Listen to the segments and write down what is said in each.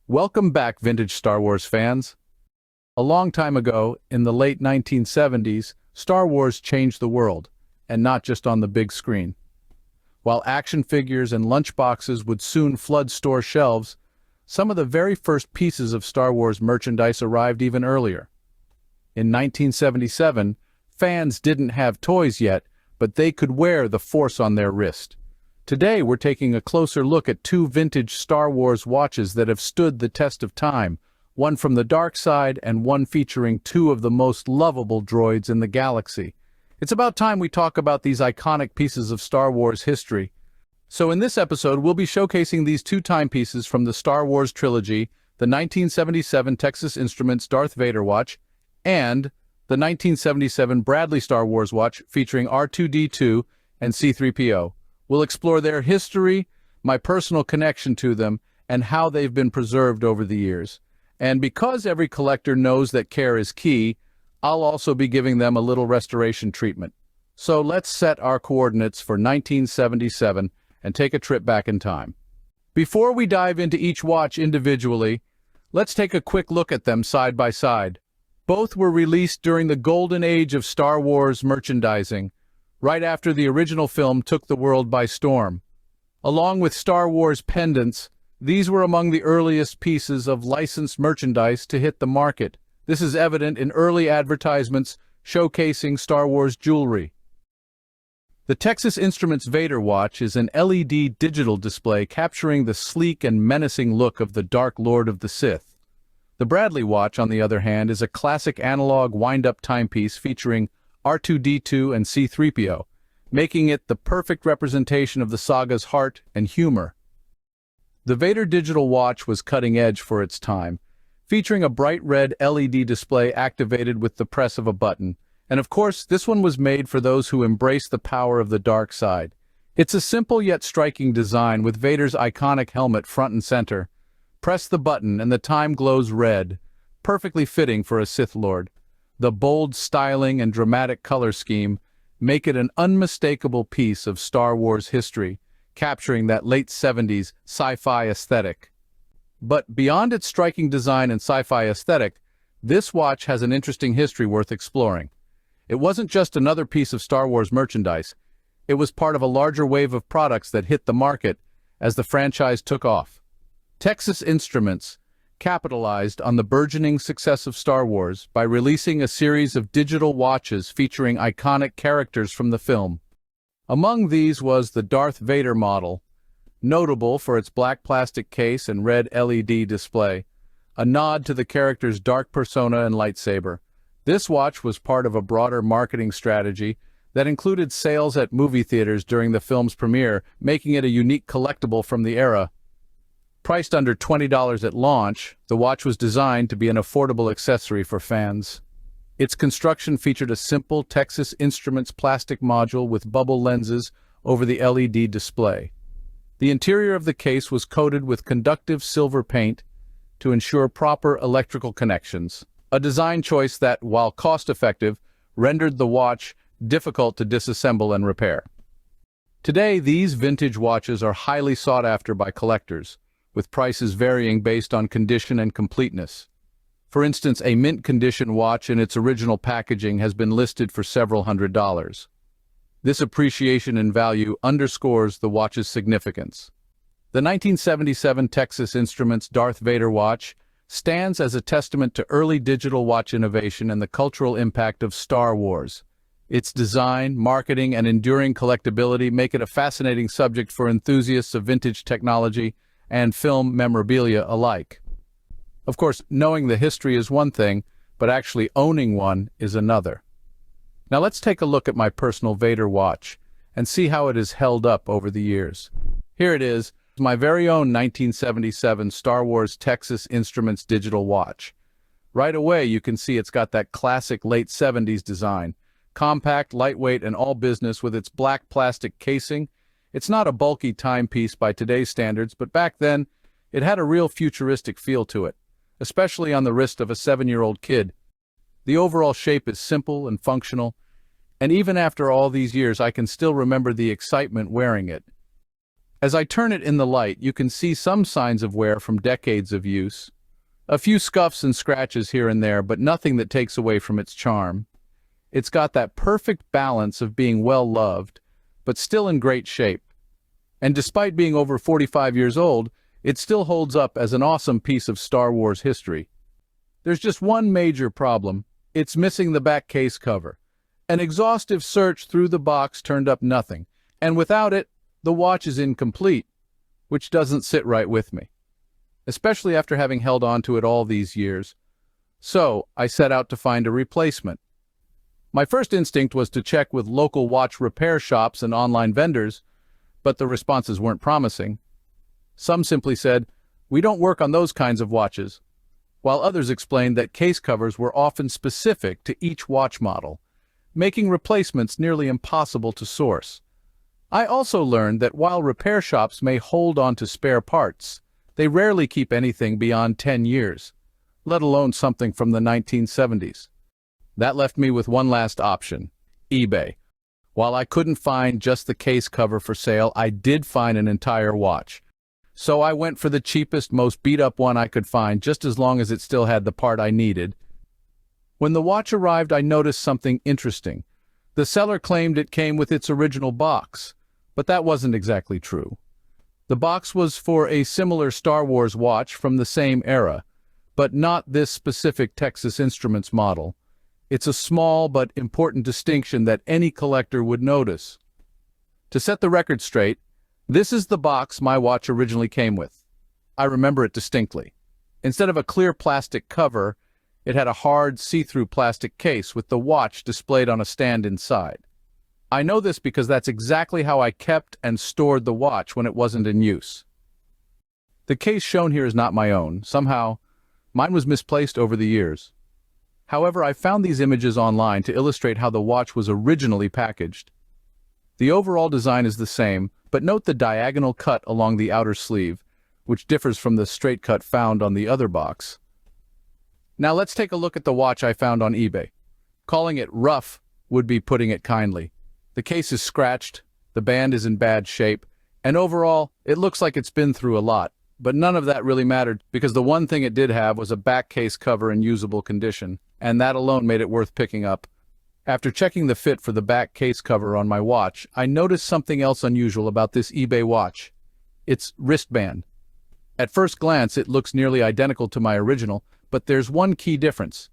Welcome back, vintage Star Wars fans. A long time ago, in the late 1970s, Star Wars changed the world, and not just on the big screen. While action figures and lunchboxes would soon flood store shelves, some of the very first pieces of Star Wars merchandise arrived even earlier. In 1977, fans didn't have toys yet, but they could wear the Force on their wrist. Today, we're taking a closer look at two vintage Star Wars watches that have stood the test of time, one from the dark side and one featuring two of the most lovable droids in the galaxy. It's about time we talk about these iconic pieces of Star Wars history. So in this episode, we'll be showcasing these two timepieces from the Star Wars trilogy, the 1977 Texas Instruments Darth Vader watch, and the 1977 Bradley Star Wars watch featuring R2-D2 and C-3PO. We'll explore their history, my personal connection to them, and how they've been preserved over the years. And because every collector knows that care is key, I'll also be giving them a little restoration treatment. So let's set our coordinates for 1977 and take a trip back in time. Before we dive into each watch individually, let's take a quick look at them side by side. Both were released during the golden age of Star Wars merchandising, right after the original film took the world by storm. Along with Star Wars pendants, these were among the earliest pieces of licensed merchandise to hit the market. This is evident in early advertisements showcasing Star Wars jewelry. The Texas Instruments Vader watch is an LED digital display capturing the sleek and menacing look of the Dark Lord of the Sith. The Bradley watch, on the other hand, is a classic analog wind-up timepiece featuring R2-D2 and C-3PO, making it the perfect representation of the saga's heart and humor. The Vader digital watch was cutting-edge for its time, featuring a bright red LED display activated with the press of a button. And of course, this one was made for those who embrace the power of the dark side. It's a simple yet striking design with Vader's iconic helmet front and center. Press the button and the time glows red, perfectly fitting for a Sith Lord. The bold styling and dramatic color scheme make it an unmistakable piece of Star Wars history, capturing that late 70s sci-fi aesthetic. But beyond its striking design and sci-fi aesthetic, this watch has an interesting history worth exploring. It wasn't just another piece of Star Wars merchandise, it was part of a larger wave of products that hit the market as the franchise took off. Texas Instruments capitalized on the burgeoning success of Star Wars by releasing a series of digital watches featuring iconic characters from the film. Among these was the Darth Vader model, notable for its black plastic case and red LED display, a nod to the character's dark persona and lightsaber. This watch was part of a broader marketing strategy that included sales at movie theaters during the film's premiere, making it a unique collectible from the era. Priced under $20 at launch, the watch was designed to be an affordable accessory for fans. Its construction featured a simple Texas Instruments plastic module with bubble lenses over the LED display. The interior of the case was coated with conductive silver paint to ensure proper electrical connections, a design choice that, while cost-effective, rendered the watch difficult to disassemble and repair. Today, these vintage watches are highly sought after by collectors, with prices varying based on condition and completeness. For instance, a mint condition watch in its original packaging has been listed for several $100s. This appreciation in value underscores the watch's significance. The 1977 Texas Instruments Darth Vader watch stands as a testament to early digital watch innovation and the cultural impact of Star Wars. Its design, marketing, and enduring collectability make it a fascinating subject for enthusiasts of vintage technology and film memorabilia alike. Of course, knowing the history is one thing, but actually owning one is another. Now let's take a look at my personal Vader watch and see how it has held up over the years. Here it is, my very own 1977 Star Wars Texas Instruments digital watch. Right away you can see it's got that classic late 70s design. Compact, lightweight, and all business with its black plastic casing. It's not a bulky timepiece by today's standards, but back then, it had a real futuristic feel to it, especially on the wrist of a 7-year-old kid. The overall shape is simple and functional, and even after all these years, I can still remember the excitement wearing it. As I turn it in the light, you can see some signs of wear from decades of use. A few scuffs and scratches here and there, but nothing that takes away from its charm. It's got that perfect balance of being well-loved, but still in great shape. And despite being over 45 years old, it still holds up as an awesome piece of Star Wars history. There's just one major problem. It's missing the back case cover. An exhaustive search through the box turned up nothing, and without it, the watch is incomplete, which doesn't sit right with me, especially after having held on to it all these years. So, I set out to find a replacement. My first instinct was to check with local watch repair shops and online vendors, but the responses weren't promising. Some simply said, "We don't work on those kinds of watches," while others explained that case covers were often specific to each watch model, making replacements nearly impossible to source. I also learned that while repair shops may hold on to spare parts, they rarely keep anything beyond 10 years, let alone something from the 1970s. That left me with one last option: eBay. While I couldn't find just the case cover for sale, I did find an entire watch. So I went for the cheapest, most beat-up one I could find, just as long as it still had the part I needed. When the watch arrived, I noticed something interesting. The seller claimed it came with its original box, but that wasn't exactly true. The box was for a similar Star Wars watch from the same era, but not this specific Texas Instruments model. It's a small but important distinction that any collector would notice. To set the record straight, this is the box my watch originally came with. I remember it distinctly. Instead of a clear plastic cover, it had a hard, see-through plastic case with the watch displayed on a stand inside. I know this because that's exactly how I kept and stored the watch when it wasn't in use. The case shown here is not my own. Somehow, mine was misplaced over the years. However, I found these images online to illustrate how the watch was originally packaged. The overall design is the same, but note the diagonal cut along the outer sleeve, which differs from the straight cut found on the other box. Now let's take a look at the watch I found on eBay. Calling it rough would be putting it kindly. The case is scratched, the band is in bad shape, and overall, it looks like it's been through a lot. But none of that really mattered, because the one thing it did have was a back case cover in usable condition, and that alone made it worth picking up. After checking the fit for the back case cover on my watch, I noticed something else unusual about this eBay watch. Its wristband. At first glance, it looks nearly identical to my original, but there's one key difference.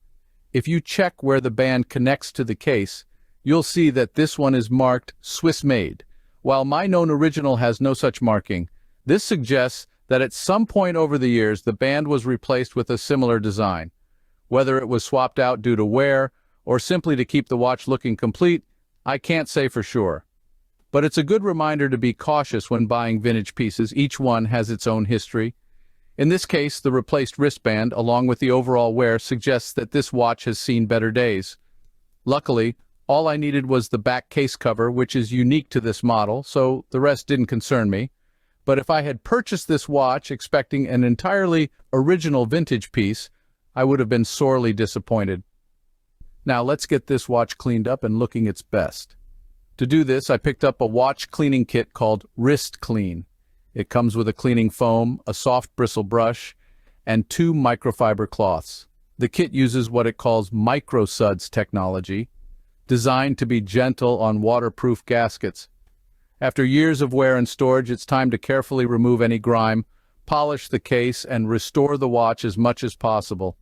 If you check where the band connects to the case, you'll see that this one is marked Swiss-made. While my known original has no such marking, this suggests that at some point over the years the band was replaced with a similar design. Whether it was swapped out due to wear, or simply to keep the watch looking complete, I can't say for sure. But it's a good reminder to be cautious when buying vintage pieces. Each one has its own history. In this case, the replaced wristband, along with the overall wear, suggests that this watch has seen better days. Luckily, all I needed was the back case cover, which is unique to this model, so the rest didn't concern me. But if I had purchased this watch expecting an entirely original vintage piece, I would have been sorely disappointed. Now let's get this watch cleaned up and looking its best. To do this, I picked up a watch cleaning kit called Wrist Clean. It comes with a cleaning foam, a soft bristle brush, and 2 microfiber cloths. The kit uses what it calls microsuds technology, designed to be gentle on waterproof gaskets. After years of wear and storage, it's time to carefully remove any grime, polish the case, and restore the watch as much as possible.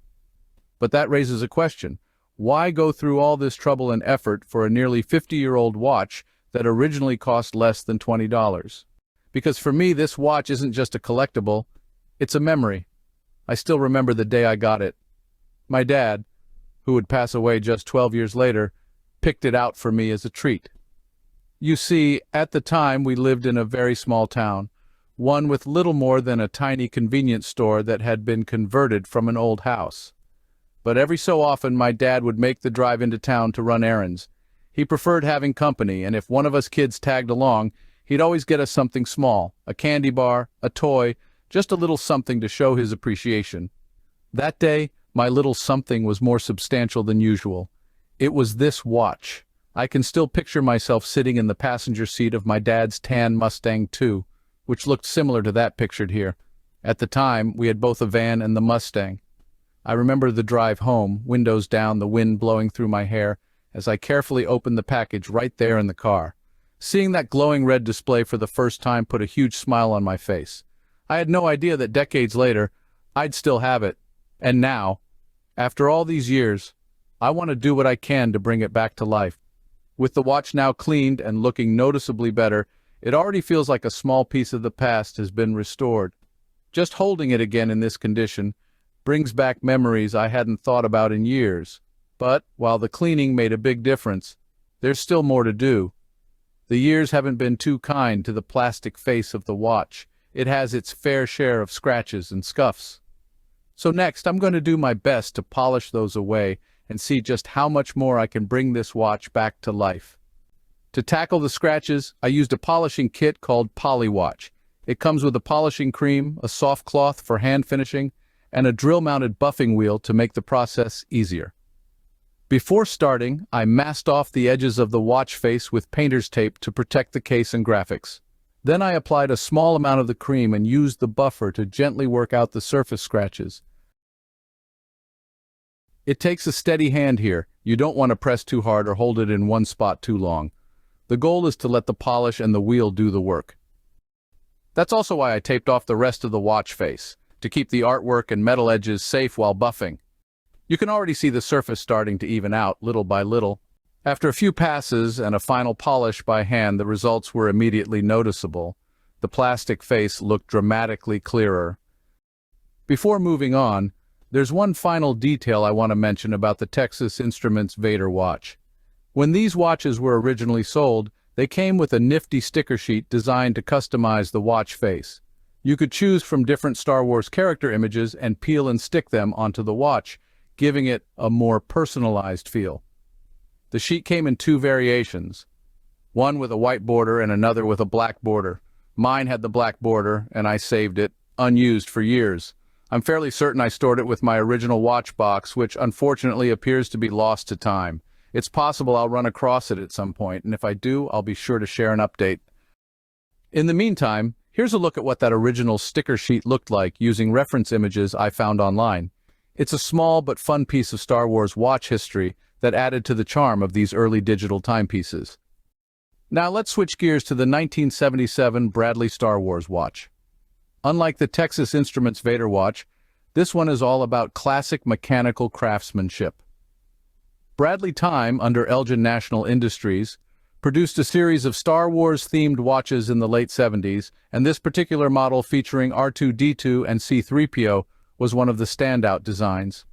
But that raises a question. Why go through all this trouble and effort for a nearly 50-year-old watch that originally cost less than $20? Because for me, this watch isn't just a collectible, it's a memory. I still remember the day I got it. My dad, who would pass away just 12 years later, picked it out for me as a treat. You see, at the time we lived in a very small town, one with little more than a tiny convenience store that had been converted from an old house. But every so often my dad would make the drive into town to run errands. He preferred having company, and if one of us kids tagged along, he'd always get us something small, a candy bar, a toy, just a little something to show his appreciation. That day, my little something was more substantial than usual. It was this watch. I can still picture myself sitting in the passenger seat of my dad's tan Mustang II, which looked similar to that pictured here. At the time, we had both a van and the Mustang. I remember the drive home, windows down, the wind blowing through my hair, as I carefully opened the package right there in the car. Seeing that glowing red display for the first time put a huge smile on my face. I had no idea that decades later, I'd still have it. And now, after all these years, I want to do what I can to bring it back to life. With the watch now cleaned and looking noticeably better, it already feels like a small piece of the past has been restored. Just holding it again in this condition brings back memories I hadn't thought about in years. But, while the cleaning made a big difference, there's still more to do. The years haven't been too kind to the plastic face of the watch. It has its fair share of scratches and scuffs. So next, I'm going to do my best to polish those away and see just how much more I can bring this watch back to life. To tackle the scratches, I used a polishing kit called Polywatch. It comes with a polishing cream, a soft cloth for hand finishing, and a drill-mounted buffing wheel to make the process easier. Before starting, I masked off the edges of the watch face with painter's tape to protect the case and graphics. Then I applied a small amount of the cream and used the buffer to gently work out the surface scratches. It takes a steady hand here. You don't want to press too hard or hold it in one spot too long. The goal is to let the polish and the wheel do the work. That's also why I taped off the rest of the watch face, to keep the artwork and metal edges safe while buffing. You can already see the surface starting to even out little by little. After a few passes and a final polish by hand, the results were immediately noticeable. The plastic face looked dramatically clearer. Before moving on, there's one final detail I want to mention about the Texas Instruments Vader watch. When these watches were originally sold, they came with a nifty sticker sheet designed to customize the watch face. You could choose from different Star Wars character images and peel and stick them onto the watch, giving it a more personalized feel. The sheet came in two variations, one with a white border and another with a black border. Mine had the black border, and I saved it, unused for years. I'm fairly certain I stored it with my original watch box, which unfortunately appears to be lost to time. It's possible I'll run across it at some point, and if I do, I'll be sure to share an update. In the meantime, here's a look at what that original sticker sheet looked like using reference images I found online. It's a small but fun piece of Star Wars watch history that added to the charm of these early digital timepieces. Now let's switch gears to the 1977 Bradley Star Wars watch. Unlike the Texas Instruments Vader watch, this one is all about classic mechanical craftsmanship. Bradley Time, under Elgin National Industries, produced a series of Star Wars-themed watches in the late 70s, and this particular model featuring R2-D2 and C-3PO was one of the standout designs.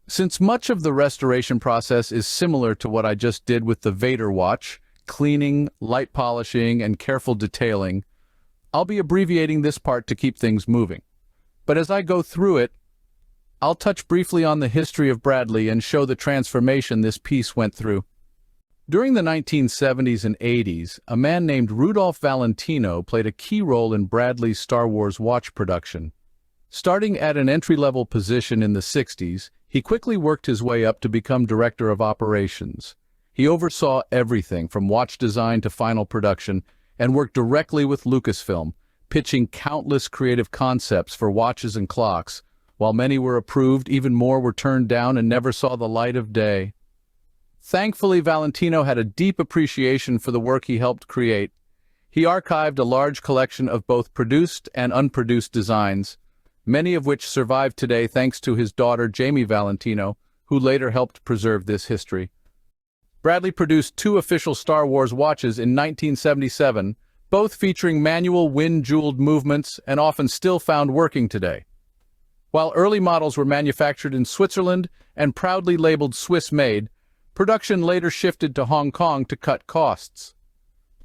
Since much of the restoration process is similar to what I just did with the Vader watch, cleaning, light polishing, and careful detailing, I'll be abbreviating this part to keep things moving. But as I go through it, I'll touch briefly on the history of Bradley and show the transformation this piece went through. During the 1970s and 80s, a man named Rudolph Valentino played a key role in Bradley's Star Wars watch production. Starting at an entry-level position in the 60s, he quickly worked his way up to become director of operations. He oversaw everything from watch design to final production, and worked directly with Lucasfilm, pitching countless creative concepts for watches and clocks. While many were approved, even more were turned down and never saw the light of day. Thankfully, Valentino had a deep appreciation for the work he helped create. He archived a large collection of both produced and unproduced designs, many of which survive today thanks to his daughter Jamie Valentino, who later helped preserve this history. Bradley produced two official Star Wars watches in 1977, both featuring manual wind-jeweled movements and often still found working today. While early models were manufactured in Switzerland and proudly labeled Swiss-made, production later shifted to Hong Kong to cut costs.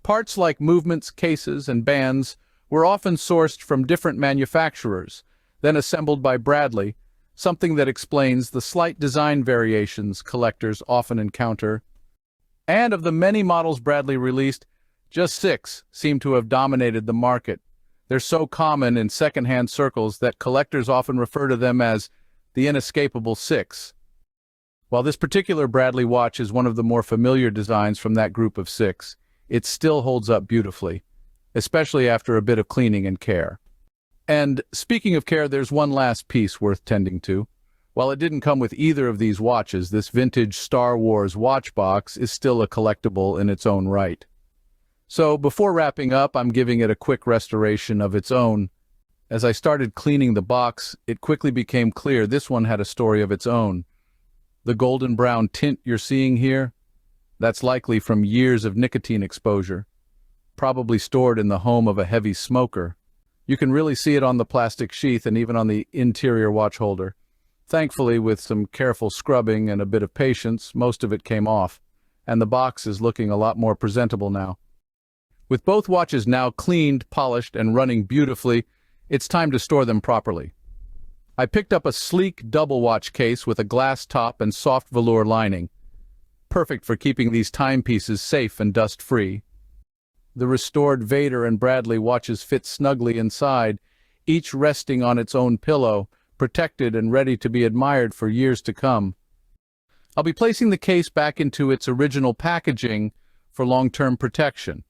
Parts like movements, cases, and bands were often sourced from different manufacturers, then assembled by Bradley, something that explains the slight design variations collectors often encounter. And of the many models Bradley released, just 6 seem to have dominated the market. They're so common in second-hand circles that collectors often refer to them as the inescapable 6. While this particular Bradley watch is one of the more familiar designs from that group of 6, it still holds up beautifully. especially after a bit of cleaning and care. And speaking of care, there's one last piece worth tending to. While it didn't come with either of these watches, this vintage Star Wars watch box is still a collectible in its own right. So before wrapping up, I'm giving it a quick restoration of its own. As I started cleaning the box, it quickly became clear this one had a story of its own. The golden brown tint you're seeing here, that's likely from years of nicotine exposure, probably stored in the home of a heavy smoker. You can really see it on the plastic sheath and even on the interior watch holder. Thankfully, with some careful scrubbing and a bit of patience, most of it came off, and the box is looking a lot more presentable now. With both watches now cleaned, polished, and running beautifully, it's time to store them properly. I picked up a sleek double watch case with a glass top and soft velour lining, perfect for keeping these timepieces safe and dust-free. The restored Vader and Bradley watches fit snugly inside, each resting on its own pillow, protected and ready to be admired for years to come. I'll be placing the case back into its original packaging for long-term protection.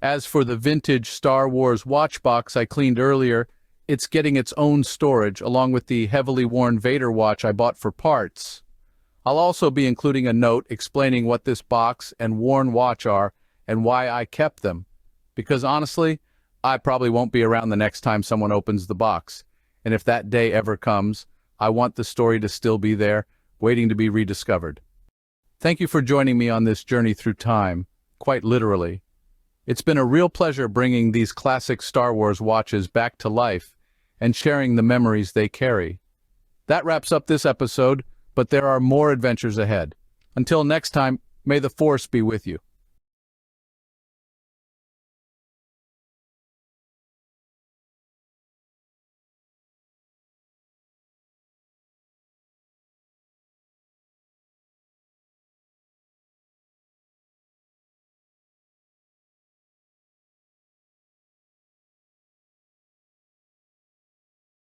As for the vintage Star Wars watch box I cleaned earlier, it's getting its own storage along with the heavily worn Vader watch I bought for parts. I'll also be including a note explaining what this box and worn watch are and why I kept them. Because honestly, I probably won't be around the next time someone opens the box. And if that day ever comes, I want the story to still be there, waiting to be rediscovered. Thank you for joining me on this journey through time, quite literally. It's been a real pleasure bringing these classic Star Wars watches back to life and sharing the memories they carry. That wraps up this episode, but there are more adventures ahead. Until next time, may the Force be with you.